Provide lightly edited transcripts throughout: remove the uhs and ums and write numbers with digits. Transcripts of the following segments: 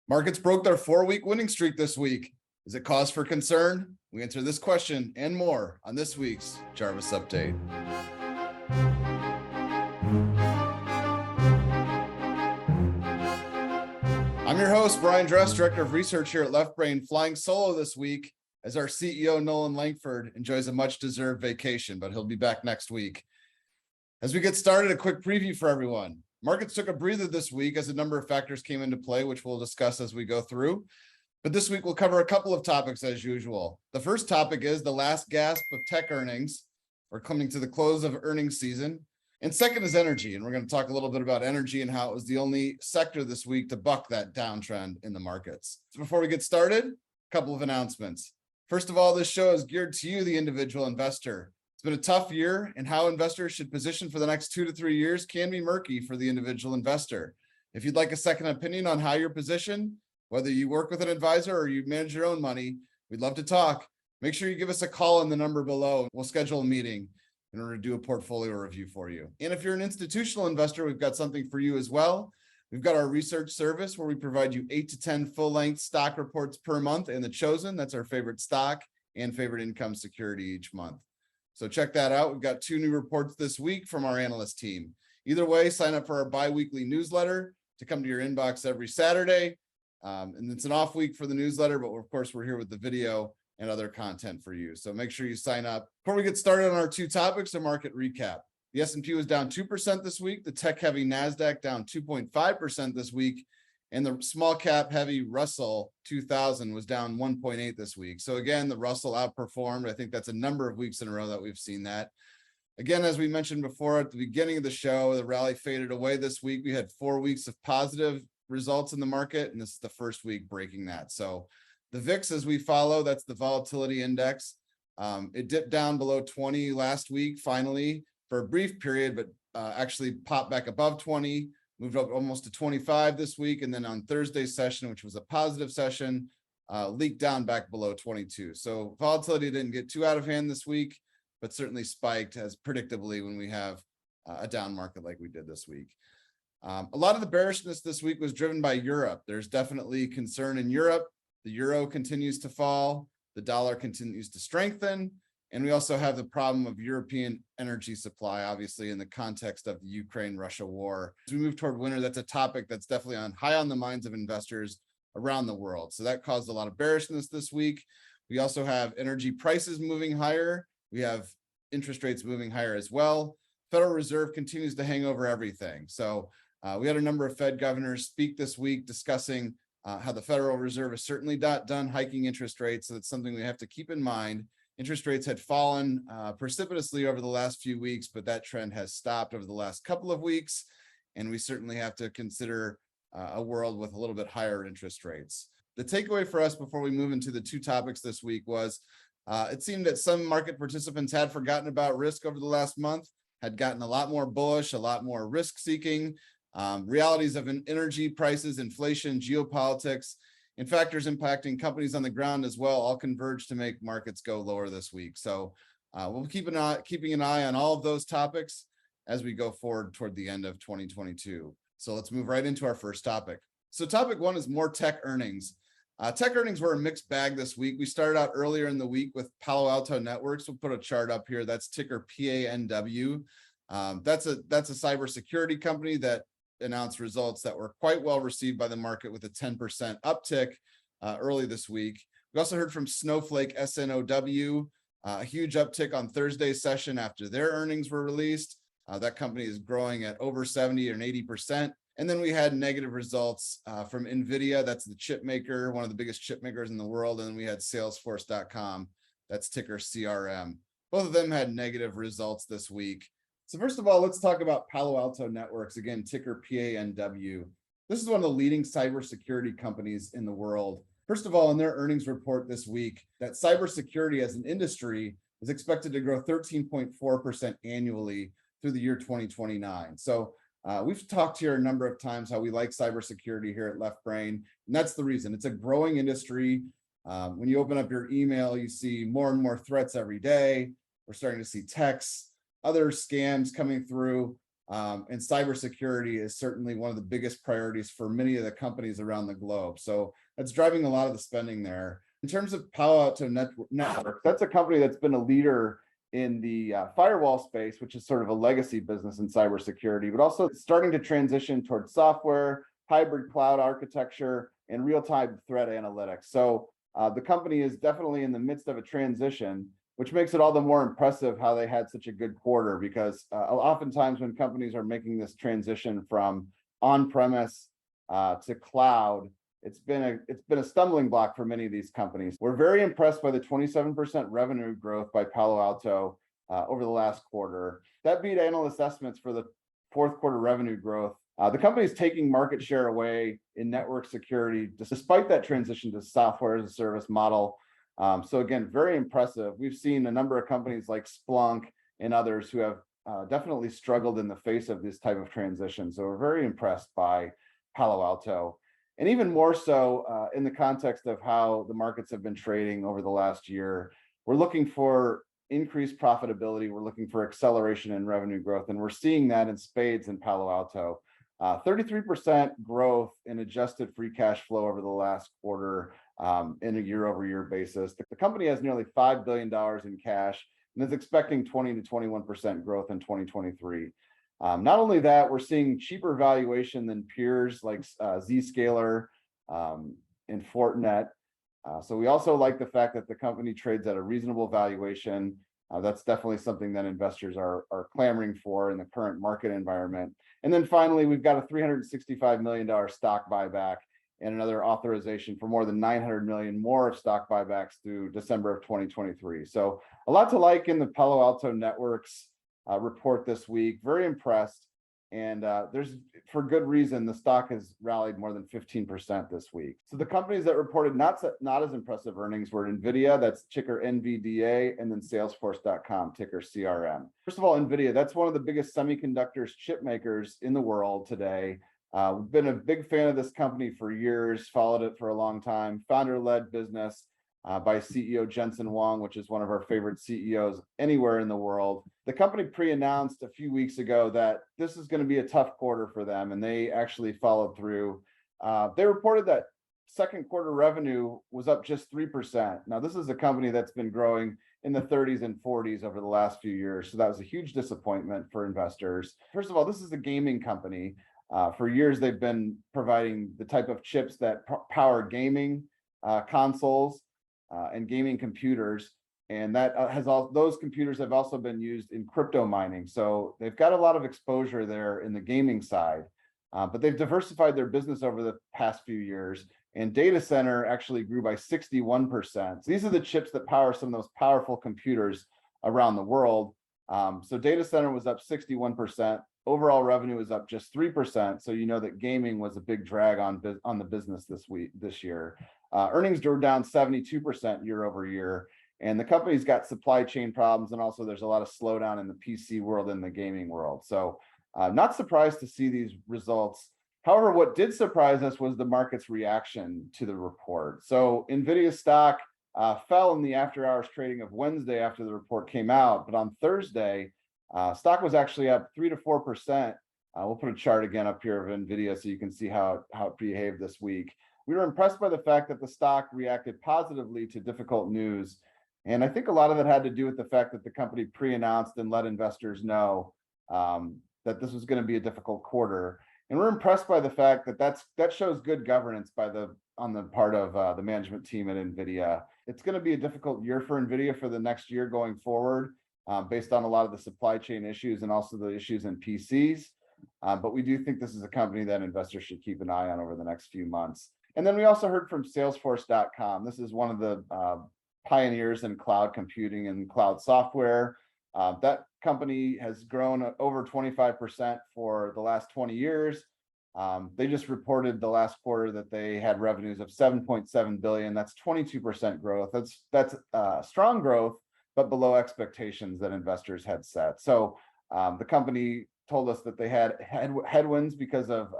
Markets broke their 4-week winning streak this week. Is it cause for concern? We answer this question and more on this week's Jarvis Update. I'm your host, Brian Dress, Director of Research here at Left Brain, flying solo this week as our CEO Noland Langford enjoys a much-deserved vacation, but he'll be back next week. As we get started, a quick preview for everyone. Markets took a breather this week as a number of factors came into play, which we'll discuss as we go through. But this week, we'll cover a couple of topics as usual. The first topic is the last gasp of tech earnings. We're coming to the close of earnings season. And second is energy. And we're going to talk a little bit about energy and how it was the only sector this week to buck that downtrend in the markets. So before we get started, a couple of announcements. First of all, this show is geared to you, the individual investor. It's been a tough year, and how investors should position for the next 2 to 3 years can be murky for the individual investor. If you'd like a second opinion on how you're positioned, whether you work with an advisor or you manage your own money, we'd love to talk. Make sure you give us a call on the number below. We'll schedule a meeting in order to do a portfolio review for you. And if you're an institutional investor, we've got something for you as well. We've got our research service where we provide you 8 to 10 full-length stock reports per month, and the chosen, that's our favorite stock and favorite income security each month. So check that out. We've got 2 new reports this week from our analyst team. Either way, sign up for our bi-weekly newsletter to come to your inbox every Saturday. And it's an off week for the newsletter, but of course, we're here with the video and other content for you. So make sure you sign up. Before we get started on our 2 topics, a market recap. The S&P was down 2% this week. The tech-heavy NASDAQ down 2.5% this week. And the small cap heavy Russell 2000 was down 1.8 this week. So again, the Russell outperformed. I think that's a number of weeks in a row that we've seen that. Again, as we mentioned before at the beginning of the show, the rally faded away this week. We had 4 weeks of positive results in the market, and this is the first week breaking that. So the VIX, as we follow, that's the volatility index. It dipped down below 20 last week, finally, for a brief period, but actually popped back above 20. Moved up almost to 25 this week, and then on Thursday's session, which was a positive session, leaked down back below 22. So volatility didn't get too out of hand this week, but certainly spiked as predictably when we have a down market like we did this week. A lot of the bearishness this week was driven by Europe. There's definitely concern in Europe. The euro continues to fall. The dollar continues to strengthen. And we also have the problem of European energy supply, obviously, in the context of the Ukraine-Russia war. As we move toward winter, that's a topic that's definitely high on the minds of investors around the world. So that caused a lot of bearishness this week. We also have energy prices moving higher. We have interest rates moving higher as well. Federal Reserve continues to hang over everything. So we had a number of Fed governors speak this week discussing how the Federal Reserve is certainly not done hiking interest rates. So that's something we have to keep in mind. Interest rates had fallen precipitously over the last few weeks, but that trend has stopped over the last couple of weeks. And we certainly have to consider a world with a little bit higher interest rates. The takeaway for us before we move into the 2 topics this week was it seemed that some market participants had forgotten about risk over the last month, had gotten a lot more bullish, a lot more risk seeking. Realities of energy prices, inflation, geopolitics, and factors impacting companies on the ground as well all converge to make markets go lower this week. So we'll keeping an eye on all of those topics as we go forward toward the end of 2022. So let's move right into our first topic. So topic 1 is more tech earnings. Tech earnings were a mixed bag this week. We started out earlier in the week with Palo Alto Networks. We'll put a chart up here. That's ticker PANW. That's a cybersecurity company that announced results that were quite well received by the market with a 10% uptick early this week. We also heard from Snowflake, SNOW, a huge uptick on Thursday's session after their earnings were released. That company is growing at over 70 and 80%. And then we had negative results from Nvidia. That's the chip maker, one of the biggest chip makers in the world. And then we had Salesforce.com. That's ticker CRM. Both of them had negative results this week. So first of all, let's talk about Palo Alto Networks, again, ticker PANW. This is one of the leading cybersecurity companies in the world. First of all, in their earnings report this week, that cybersecurity as an industry is expected to grow 13.4% annually through the year 2029. So we've talked here a number of times how we like cybersecurity here at Left Brain, and that's the reason. It's a growing industry. When you open up your email, you see more and more threats every day. We're starting to see texts, other scams coming through. And cybersecurity is certainly one of the biggest priorities for many of the companies around the globe. So that's driving a lot of the spending there. In terms of Palo Alto Networks, that's a company that's been a leader in the firewall space, which is sort of a legacy business in cybersecurity, but also starting to transition towards software, hybrid cloud architecture, and real-time threat analytics. So the company is definitely in the midst of a transition, which makes it all the more impressive how they had such a good quarter, because oftentimes when companies are making this transition from on-premise to cloud, it's been a stumbling block for many of these companies. We're very impressed by the 27% revenue growth by Palo Alto over the last quarter. That beat analyst estimates for the fourth quarter revenue growth. The company is taking market share away in network security, despite that transition to software as a service model. So again, very impressive. We've seen a number of companies like Splunk and others who have definitely struggled in the face of this type of transition. So we're very impressed by Palo Alto. And even more so in the context of how the markets have been trading over the last year, we're looking for increased profitability. We're looking for acceleration in revenue growth, and we're seeing that in spades in Palo Alto. 33% growth in adjusted free cash flow over the last quarter in a year-over-year basis. The company has nearly $5 billion in cash and is expecting 20 to 21% growth in 2023. Not only that, we're seeing cheaper valuation than peers like Zscaler and Fortinet. So we also like the fact that the company trades at a reasonable valuation. That's definitely something that investors are clamoring for in the current market environment. And then finally, we've got a $365 million stock buyback and another authorization for more than 900 million more of stock buybacks through December of 2023. So a lot to like in the Palo Alto Networks report this week. Very impressed. And there's, for good reason, the stock has rallied more than 15% this week. So the companies that reported not as impressive earnings were Nvidia, that's ticker NVDA, and then Salesforce.com, ticker CRM. First of all, Nvidia, that's one of the biggest semiconductors chip makers in the world today. We've been a big fan of this company for years, followed it for a long time. Founder-led business by CEO Jensen Huang, which is one of our favorite CEOs anywhere in the world. The company pre-announced a few weeks ago that this is going to be a tough quarter for them, and they actually followed through. They reported that second quarter revenue was up just 3%. Now, this is a company that's been growing in the 30s and 40s over the last few years, so that was a huge disappointment for investors. First of all, this is a gaming company. For years, they've been providing the type of chips that power gaming consoles and gaming computers, and that those computers have also been used in crypto mining. So they've got a lot of exposure there in the gaming side, but they've diversified their business over the past few years. And data center actually grew by 61%. So these are the chips that power some of those powerful computers around the world. So data center was up 61%. Overall revenue was up just 3%. So you know that gaming was a big drag on the business this year. Earnings were down 72% year over year. And the company's got supply chain problems. And also there's a lot of slowdown in the PC world and the gaming world. So not surprised to see these results. However, what did surprise us was the market's reaction to the report. So Nvidia stock fell in the after hours trading of Wednesday after the report came out. But on Thursday, stock was actually up 3 to 4%. We'll put a chart again up here of Nvidia so you can see how it behaved this week. We were impressed by the fact that the stock reacted positively to difficult news. And I think a lot of it had to do with the fact that the company pre-announced and let investors know that this was going to be a difficult quarter. And we're impressed by the fact that that shows good governance on the part of the management team at Nvidia. It's going to be a difficult year for Nvidia for the next year going forward, based on a lot of the supply chain issues and also the issues in PCs. But we do think this is a company that investors should keep an eye on over the next few months. And then we also heard from Salesforce.com. This is one of the pioneers in cloud computing and cloud software. That company has grown over 25% for the last 20 years. They just reported the last quarter that they had revenues of 7.7 billion. That's 22% growth. That's strong growth, but below expectations that investors had set. So the company told us that they had headwinds because of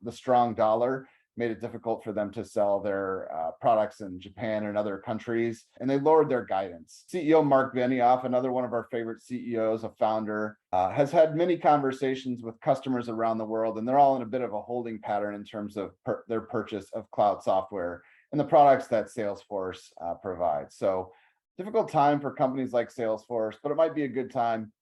the strong dollar. made it difficult for them to sell their products in Japan and other countries, and they lowered their guidance. CEO Mark Benioff, another one of our favorite CEOs, a founder, has had many conversations with customers around the world, and they're all in a bit of a holding pattern in terms of their purchase of cloud software and the products that Salesforce provides. So difficult time for companies like Salesforce, but it might be a good time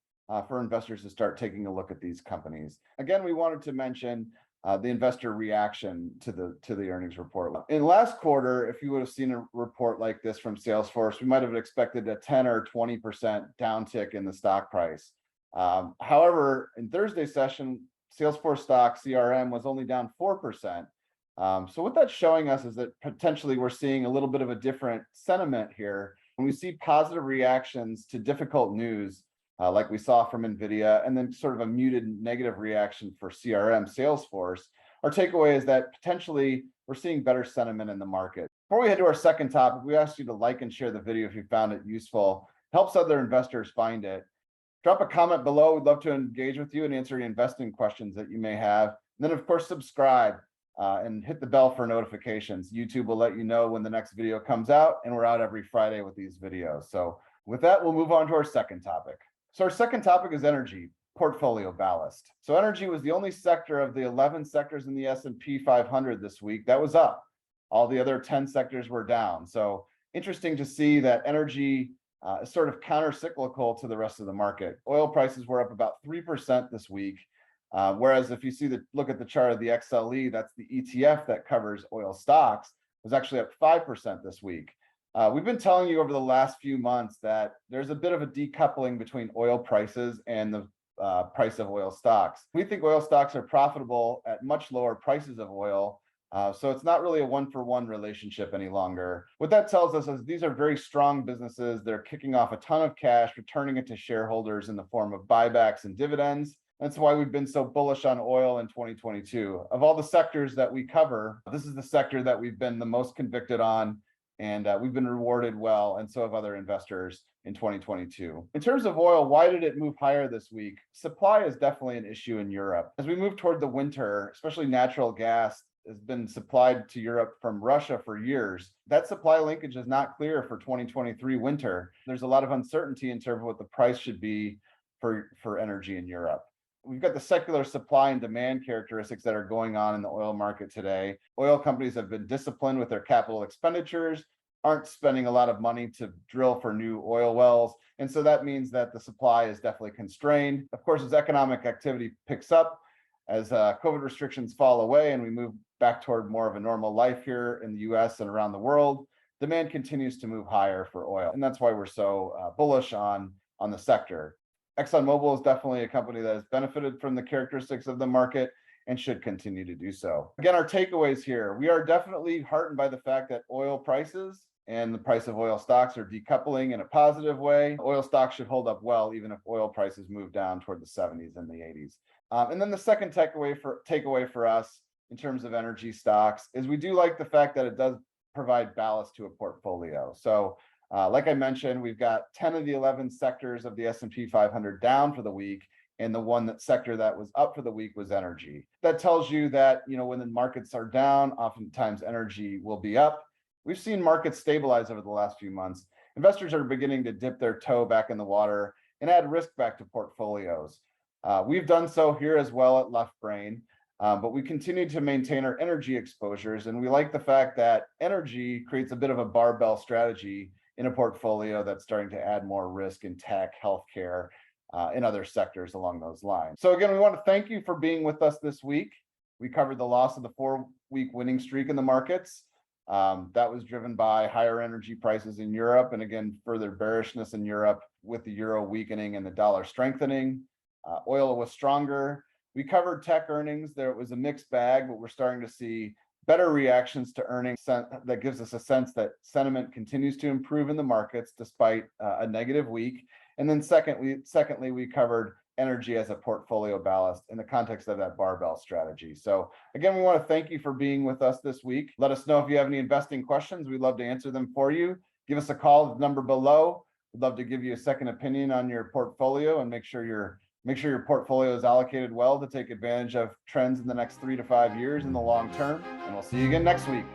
for investors to start taking a look at these companies. Again, we wanted to mention the investor reaction to the earnings report. In last quarter, if you would have seen a report like this from Salesforce, we might have expected a 10 or 20% downtick in the stock price. However, in Thursday's session, Salesforce stock CRM was only down 4%. So what that's showing us is that potentially we're seeing a little bit of a different sentiment here. When we see positive reactions to difficult news, like we saw from Nvidia, and then sort of a muted negative reaction for CRM Salesforce, our takeaway is that potentially we're seeing better sentiment in the market. Before we head to our second topic, we ask you to like and share the video if you found it useful. Helps other investors find it. Drop a comment below. We'd love to engage with you and answer any investing questions that you may have. And then, of course, subscribe and hit the bell for notifications. YouTube will let you know when the next video comes out, and we're out every Friday with these videos. So with that, we'll move on to our second topic. So our second topic is energy portfolio ballast. So energy was the only sector of the 11 sectors in the S&P 500 this week that was up. All the other 10 sectors were down. So interesting to see that energy is sort of counter-cyclical to the rest of the market. Oil prices were up about 3% this week, whereas if you look at the chart of the XLE, that's the ETF that covers oil stocks, was actually up 5% this week. We've been telling you over the last few months that there's a bit of a decoupling between oil prices and the price of oil stocks. We think oil stocks are profitable at much lower prices of oil, so it's not really a one-for-one relationship any longer. What that tells us is these are very strong businesses. They're kicking off a ton of cash, returning it to shareholders in the form of buybacks and dividends. That's why we've been so bullish on oil in 2022. Of all the sectors that we cover, this is the sector that we've been the most convicted on, and we've been rewarded well, and so have other investors in 2022. In terms of oil, why did it move higher this week? Supply is definitely an issue in Europe. As we move toward the winter, especially natural gas has been supplied to Europe from Russia for years. That supply linkage is not clear for 2023 winter. There's a lot of uncertainty in terms of what the price should be for energy in Europe. We've got the secular supply and demand characteristics that are going on in the oil market today. Oil companies have been disciplined with their capital expenditures, aren't spending a lot of money to drill for new oil wells. And so that means that the supply is definitely constrained. Of course, as economic activity picks up, as COVID restrictions fall away and we move back toward more of a normal life here in the US and around the world, demand continues to move higher for oil. And that's why we're so bullish on the sector. ExxonMobil is definitely a company that has benefited from the characteristics of the market and should continue to do so. Again, our takeaways here, we are definitely heartened by the fact that oil prices and the price of oil stocks are decoupling in a positive way. Oil stocks should hold up well, even if oil prices move down toward the 70s and the 80s. And then the second takeaway for us in terms of energy stocks is we do like the fact that it does provide ballast to a portfolio. So like I mentioned, we've got 10 of the 11 sectors of the S&P 500 down for the week, and the sector that was up for the week was energy. That tells you that, when the markets are down, oftentimes energy will be up. We've seen markets stabilize over the last few months. Investors are beginning to dip their toe back in the water and add risk back to portfolios. We've done so here as well at Left Brain, but we continue to maintain our energy exposures, and we like the fact that energy creates a bit of a barbell strategy in a portfolio that's starting to add more risk in tech, healthcare, and other sectors along those lines. So again, we want to thank you for being with us this week. We covered the loss of the 4-week winning streak in the markets. That was driven by higher energy prices in Europe, and again, further bearishness in Europe with the euro weakening and the dollar strengthening. Oil was stronger. We covered tech earnings. There was a mixed bag, but we're starting to see better reactions to earnings. That gives us a sense that sentiment continues to improve in the markets despite a negative week. And then secondly, we covered energy as a portfolio ballast in the context of that barbell strategy. So again, we want to thank you for being with us this week. Let us know if you have any investing questions. We'd love to answer them for you. Give us a call at the number below. We'd love to give you a second opinion on your portfolio and make sure you're Make sure your portfolio is allocated well to take advantage of trends in the next 3 to 5 years in the long term. And we'll see you again next week.